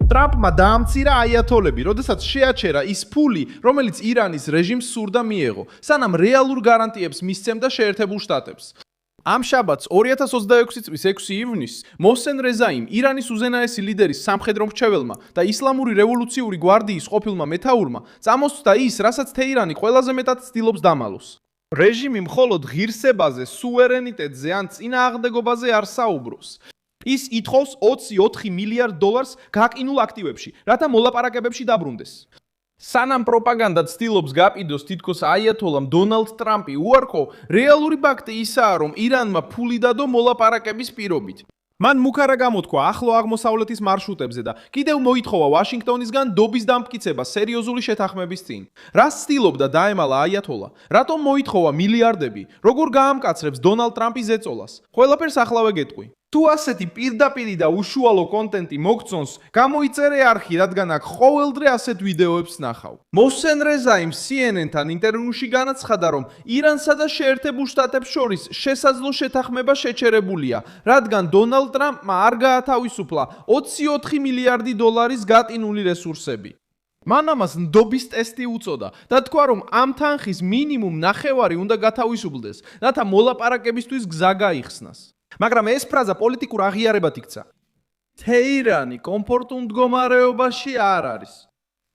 ტრამპმა დაამცირა აიათოლები, როდესაც შეაჩერა ის ფული, რომელიც ირანის რეჟიმს სურდა მიეღო, სანამ რეალურ გარანტიებს მისცემდა შეერთებულ შტატებს. ამ შაბათს 2026 წლის 6 ივნისს მოსენ რეზაიმ, ირანის უზენაესი ლიდერის სამხედრო მრჩეველმა და ისლამური რევოლუციური გვარდიის ყოფილმა მეთაურმა წამოსცდა ის, რასაც თეირანი ყველაზე მეტად ცდილობს დამალოს. რეჟიმი მხოლოდ ღირსებაზე, სუვერენიტეტზე ან წინააღმდეგობაზე არ საუბრობს. ის ითხოვს 24 მილიარდ დოლარს გაყინულ აქტივებში, რათა მოლაპარაკებებში დაბრუნდეს. სანამ პროპაგანდა ცდილობს გაპიდოს თითქოს აიათოლამ დონალდ ტრამპი უარყო, რეალური ფაქტი ისაა, რომ ირანმა ფული დადო მოლაპარაკების პირობით. მან მუქარა გამოთქვა ახლო აღმოსავლეთის მარშრუტებზე და კიდევ მოითხოვა ვაშინგტონისგან დობის დამტკიცება სერიოზული შეთანხმების წინ. რას ცდილობდა დაემალა აიათოლა? რატომ მოითხოვა მილიარდები? როგორ გაამკაცრებს დონალდ ტრამპის ზეწოლას? ყველაფერს ახლავე გეტყვი. თუ ასეთი პირდაპირი და უშუალო კონტენტი მოგწონს, გამოიწერე არხი, რადგან აქ ყოველდღე ასეთ ვიდეოებს ნახავ. მოსენ რეზაიმ CNN-თან ინტერვიუში განაცხადა, რომ ირანსა და შეერთებულ შტატებს შორის შესაძლო შეთანხმება შეჩერებულია, რადგან დონალდ ტრამპმა არ გაათავისუფლა 24 მილიარდი დოლარის გატინული რესურსები. მან ამას ნდობის ტესტი უწოდა და თქვა, რომ ამ თანხის მინიმუმ ნახევარი უნდა გათავისუფლდეს, რათა მოლაპარაკებისთვის გზა გაიხსნას. მაგრამ ეს ფრაზა პოლიტიკურ აღიარებად იქცა. თეირანი კომფორტულ მდგომარეობაში არ არის.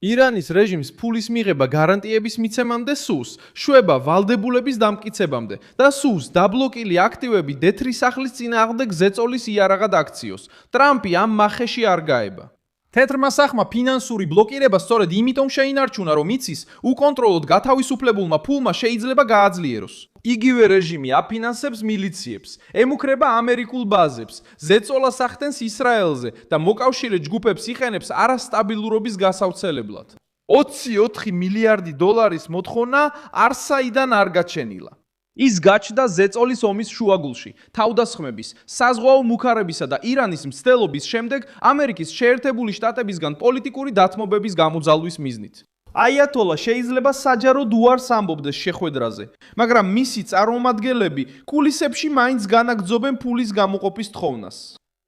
ირანის რეჟიმს ფულის მიღება გარანტიების მიცემამდე სურს, შვება ვალდებულების დამტკიცებამდე და სურს დაბლოკილი აქტივები დეთრის სახლის წინააღმდეგ ზეწოლის იარაღად აქციოს. ტრამპი ამ მახეში არ გაება. თეთრმა სახმა ფინანსური ბლოკირება სწორედ იმიტომ შეინარჩუნა, რომ იცის, უკონტროლოდ გათავისუფლებულმა ფულმა შეიძლება გააძლიეროს. იგივე რეჟიმი აფინანსებს მილიციებს, ემუქრება ამერიკულ ბაზებს, ზეწოლას ახდენს ისრაელზე და მოკავშირე ჯგუფებს იყენებს არასტაბილურობის გასავრცელებლად. 24 მილიარდი დოლარის მოთხოვნა არსაიდან არ გაჩენილა. ის გაჩნდა ზეწოლის ომის შუაგულში, თავდასხმების, საზღვაო მუქარებისა და ირანის მცდელობის შემდეგ ამერიკის შეერთებული შტატებისგან პოლიტიკური დათმობების გამოძალვის მიზნით. აიათოლა შეიძლება საჯაროდ უარს ამბობდეს შეხვედრაზე, მაგრამ მისი წარმომადგენლები კულისებში მაინც განაგრძობენ ფულის გამოყოფის თხოვნას.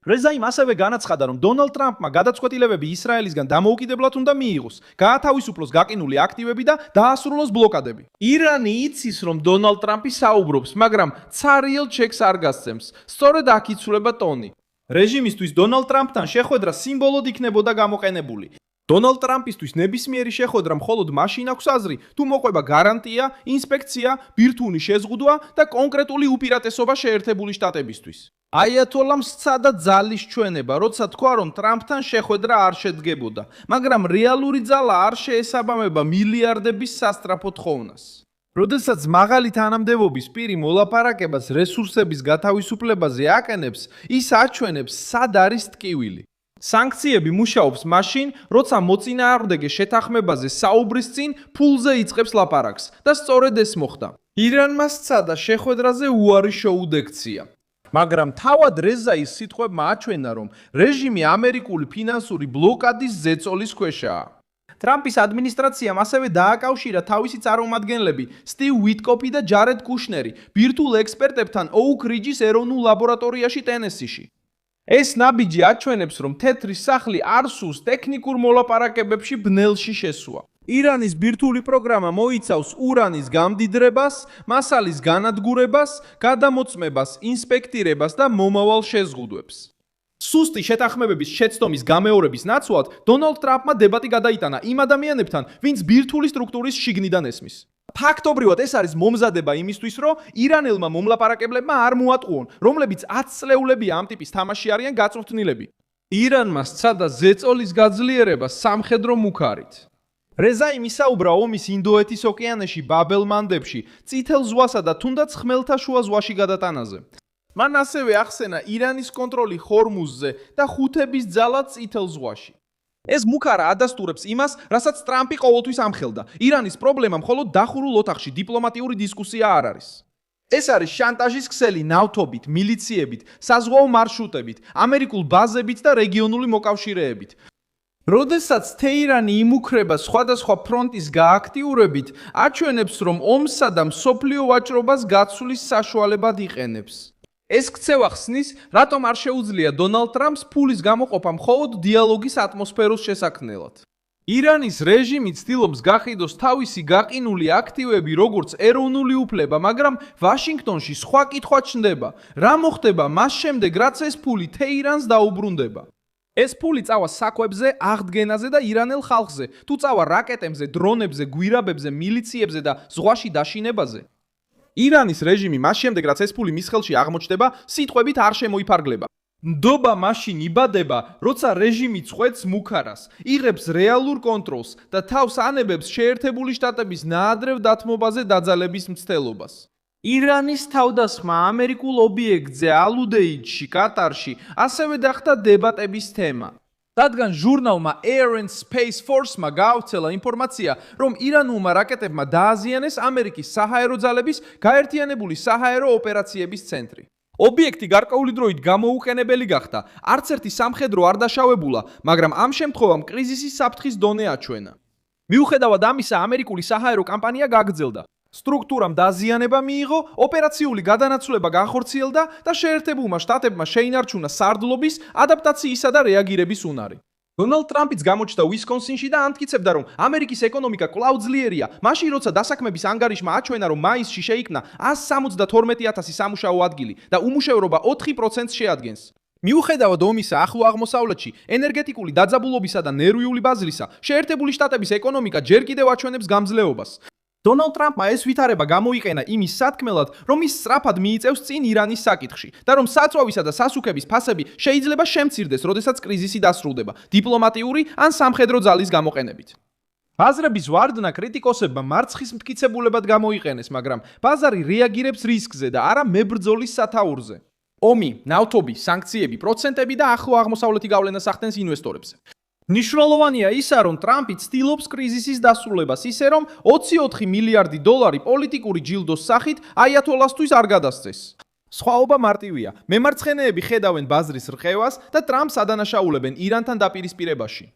რეზაიმ ასევე განაცხადა, რომ დონალდ ტრამპმა გადაწყვეტილებები ისრაელისგან დამოუკიდებლად უნდა მიიღოს, გაათავისუფლოს გაყინული აქტივები და დაასრულოს ბლოკადები. ირანი იცის, რომ დონალდ ტრამპი საუბრობს, მაგრამ ცარიელ ჩეკს არ გასცემს. სწორედ აქ იცვლება ტონი. რეჟიმისთვის დონალდ ტრამპთან შეხვედრა სიმბოლოდ იქნებოდა გამოყენებული. დონალდ ტრამპისთვის ნებისმიერი შეხვედრა მხოლოდ მაშინ აქვს აზრი, თუ მოყვება გარანტია, ინსპექცია, ბირთვული შეზღუდვა და კონკრეტული უპირატესობა შეერთებული შტატებისთვის. აიათოლამ სცადა ძალის ჩვენება, როცა თქვა, რომ ტრამპთან შეხვედრა არ შედგებოდა, მაგრამ რეალური ძალა არ შეესაბამება მილიარდების სასტრაფო თხოვნას. როდესაც მაღალი თანამდებობის პირი მოლაპარაკებას რესურსების გათავისუფლებაზე აყენებს, ის აჩვენებს, სად არის ტკივილი. სანქციები მუშაობს მაშინ, როცა მოწინააღმდეგე შეთანხმებაზე საუბრის წინ ფულზე იწყებს ლაპარაკს და სწორედ ეს მოხდა. ირანმა სცადა შეხვედრაზე უარი შეუდექცია. მაგრამ თავად რეზაის სიტყვებმა აჩვენა, რომ რეჟიმი ამერიკული ფინანსური ბლოკადის ზეწოლის ქვეშაა. ტრამპის ადმინისტრაციამ ასევე დააკავშირა თავისი წარმომადგენლები სტივ უიტკოფი და ჯარედ კუშნერი ბირთვულ ექსპერტებთან ოუქ რიჯის ეროვნულ ლაბორატორიაში ტენესიში. ეს ნაბიჯი აჩვენებს, რომ თეთრი სახლი არ სურს ტექნიკურ მოლაპარაკებებში ბნელში შესვლა. ირანის ბირთვული პროგრამა მოიცავს ურანის გამდიდრებას, მასალის განადგურებას, გადამოწმებას, ინსპექტირებას და მომავალ შეზღუდვებს. სუსტი შეთანხმებების შეცდომის გამეორების ნაცვლად, დონალდ ტრამპმა დებატი გადაიტანა იმ ადამიანებთან, ვინც ბირთვული სტრუქტურის შიგნიდან ესმის. ფაქტობრივად ეს არის მომზადება იმისთვის, რომ ირანელმა მომლაპარაკებლებმა არ მოატყუონ, რომლებიც 10 წლეულები ამ ტიპის თამაში არიან გაწვრთნილები. ირანმა სცადა ზეწოლის გაძლიერება სამხედრო მუქარით. რეზაიმ ისაუბრა ომის ინდოეთის ოკეანეში ბაბელ-მანდებში, წითელ ზღვასა და თუნდაც ხმელთაშუა ზღვაში გადატანაზე. მან ასევე ახსენა ირანის კონტროლი ხორმუზზე და ხუთების ძალა წითელ ზღვაში. ეს მუქარა ადასტურებს იმას, რასაც ტრამპი ყოველთვის ამხელდა. ირანის პრობლემა მხოლოდ დახურულ ოთახში დიპლომატიური დისკუსია არ არის. ეს არის შანტაჟის ქსელი ნავთობით, მილიციებით, საზღვაო მარშრუტებით, ამერიკულ ბაზებით და რეგიონული მოკავშირეებით. როდესაც თეირანი იმუქრება სხვადასხვა ფრონტის გააქტიურებით, აჩვენებს, რომ ომსა და მსოფლიო ვაჭრობას გაცვლის საშუალებად იყენებს. ეს ქცევა ხსნის, რატომ არ შეუძლია დონალდ ტრამპს ფულის გამოყოფა მხოლოდ დიალოგის ატმოსფეროს შესაქმნელად. ირანის რეჟიმი ცდილობს გაყიდოს თავისი გაყინული აქტივები როგორც ეროვნული უფლება, მაგრამ ვაშინგტონში სხვა კითხვა ჩნდება. რა მოხდება მას შემდეგ, რაც ეს ფული თეირანს დაუბრუნდება? ეს ფული წავა საკვებზე, აღდგენაზე და ირანელ ხალხზე, თუ წავა რაკეტებზე, დრონებზე, გვირაბებზე, მილიციებზე და ზღვაში დაშინებაზე? ირანის რეჟიმი მას შემდეგ, რაც ეს ფული მის ხელში აღმოჩნდება, სიტყვებით არ შემოიფარგლება. ნდობა მაშინ იბადება, როცა რეჟიმი წვეთს მუქარას, იღებს რეალურ კონტროლს და თავს ანებებს შეერთებული შტატების ნაადრევ დათმობაზე დაძალების მცდელობას. ირანის თავდასხმა ამერიკულ ობიექტზე ალუდეიდში, კატარში, ასევე გახდა დებატების თემა. რადგან ჟურნალმა Air and Space Force-მა გაავრცელა ინფორმაცია, რომ ირანულმა რაკეტებმა დააზიანეს ამერიკის საჰაერო ძალების გაერთიანებული საჰაერო ოპერაციების ცენტრი. ობიექტი გარკვეული დროით გამოუყენებელი გახდა, არც ერთი სამხედრო არ დაშავებულა, მაგრამ ამ შემთხვევამ კრიზისის საფრთხის დონე აჩვენა. მიუხედავად ამისა, ამერიკული საჰაერო კამპანია გაგრძელდა. სტრუქტურამ დაზიანება მიიღო, ოპერაციული გადანაცვლება განხორციელდა და შეერთებულმა შტატებმა შეინარჩუნა სარდლობის, ადაპტაციისა და რეაგირების უნარი. დონალდ ტრამპიც გამოჩნდა უისკონსინში და ამტკიცებდა, რომ ამერიკის ეკონომიკა კვლავ ძლიერია, მაშინ როცა დასაქმების ანგარიშმა აჩვენა, რომ მაისში შეიქმნა 172,000 სამუშაო ადგილი და უმუშევრობა 4%-ს შეადგენს. მიუხედავად ომისა ახლო აღმოსავლეთში, ენერგეტიკული დაძაბულობისა და ნერვიული ბაზრისა, შეერთებული შტატების ეკონომიკა ჯერ კიდევ აჩვენებს გამძლეობას. დონალდ ტრამპმა ეს ვითარება გამოიყენა იმის სათქმელად, რომ ის სწრაფად მიიწევს წინ ირანის საკითხში და რომ საწვავისა და სასუქების ფასები შეიძლება შემცირდეს, როდესაც კრიზისი დასრულდება, დიპლომატიური ან სამხედრო ძალის გამოყენებით. ბაზრების ვარდნა კრიტიკოსებმა მარცხის მტკიცებულებად გამოიყენეს, მაგრამ ბაზარი რეაგირებს რისკზე და არა მებრძოლის სათაურზე. ომი, ნავთობი, სანქციები, პროცენტები და ახლო აღმოსავლეთი გავლენას ახდენს ინვესტორებზე. მნიშვნელოვანია ისა, რომ ტრამპი ცდილობს კრიზისის დასრულებას ისე, რომ 24 მილიარდი დოლარი პოლიტიკური ჯილდოს სახით აიათოლასთვის არ გადასცეს. სხვაობა მარტივია. მემარცხენეები ხედავენ ბაზრის რყევას და ტრამპს ადანაშაულებენ ირანთან დაპირისპირებაში.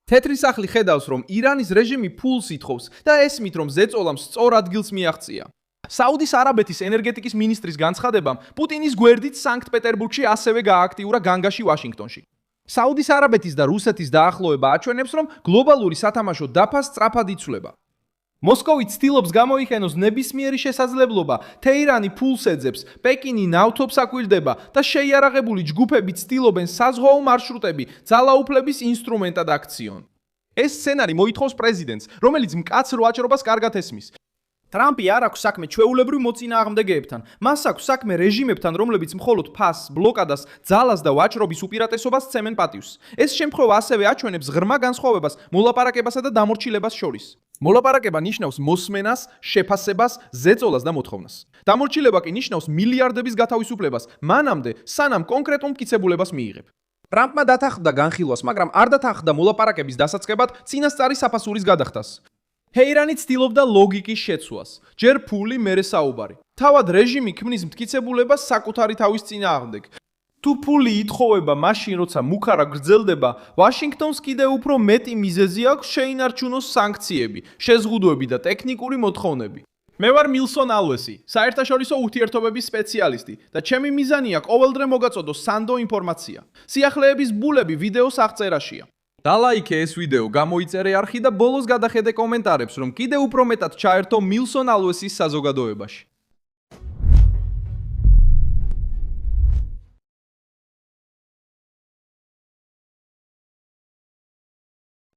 თეთრი სახლი ხედავს, რომ ირანის რეჟიმი ფულს ითხოვს და ესმით, რომ ზეწოლამ სწორ ადგილს მიაღწია. საუდის არაბეთის ენერგეტიკის მინისტრის განცხადებამ, პუტინის გვერდით სანქტ-პეტერბურგში ასევე გააქტიურა განგაში ვაშინგტონში. საუდის არაბეთის და რუსეთის დაახლოება აჩვენებს, რომ გლობალური სათამაშო დაფა სწრაფად იცვლება. მოსკოვი ცდილობს გამოიყენოს ნებისმიერი შესაძლებლობა, თეირანი ფულს ეძებს, პეკინი ნავთობს აკვირდება და შეიარაღებული ჯგუფები ცდილობენ საზღვაო მარშრუტები ძალაუფლების ინსტრუმენტად აქციონ. ეს სცენარი მოითხოვს პრეზიდენტს, რომელიც მკაცრ ვაჭრობას კარგად ესმის. ტრამპი არ აქვს საქმე ჩვეულებრივ მოწინააღმდეგეებთან, მას აქვს საქმე რეჟიმებთან, რომლებიც მხოლოდ ფასს, ბლოკადას, ძალას და ვაჭრობის უპირატესობას სცემენ პატივს. ეს შემთხვევა ასევე აჩვენებს ღრმა განსხვავებას მოლაპარაკებასა და დამორჩილებას შორის. მოლაპარაკება ნიშნავს მოსმენას, შეფასებას, ზეწოლას და მოთხოვნას. დამორჩილება კი ნიშნავს მილიარდების გათავისუფლებას, მანამდე, სანამ კონკრეტულ მტკიცებულებას მიიღებ. ტრამპმა დათანხმდა განხილვას, მაგრამ არ დათანხმდა მოლაპარაკების დასაწყებად წინასწარი საფასურის გადახდას. თეირანი ცდილობდა ლოგიკის შეცვლას, ჯერ ფული, მერე საუბარი. თავად რეჟიმი ქმნის მტკიცებულებას საკუთარი თავის წინააღმდეგ. თუ ფული ითხოვება მაშინ, როცა მუქარა გრძელდება, ვაშინგტონს კიდევ უფრო მეტი მიზეზი აქვს შეინარჩუნოს სანქციები, შეზღუდვები და ტექნიკური მოთხოვნები. მე ვარ მილსონ ალვესი, საერთაშორისო ურთიერთობების სპეციალისტი და ჩემი მიზანია ყოველდღე მოგაწოდოს სანდო ინფორმაცია. სიახლეების ბულები ვიდეოს აღწერაშია. დალაიქე ეს ვიდეო, გამოიწერე არხი და ბოლოს გადახედე კომენტარებს, რომ კიდევ უფრო მეტად ჩაერთო მილსონ ალვესის საზოგადოებაში.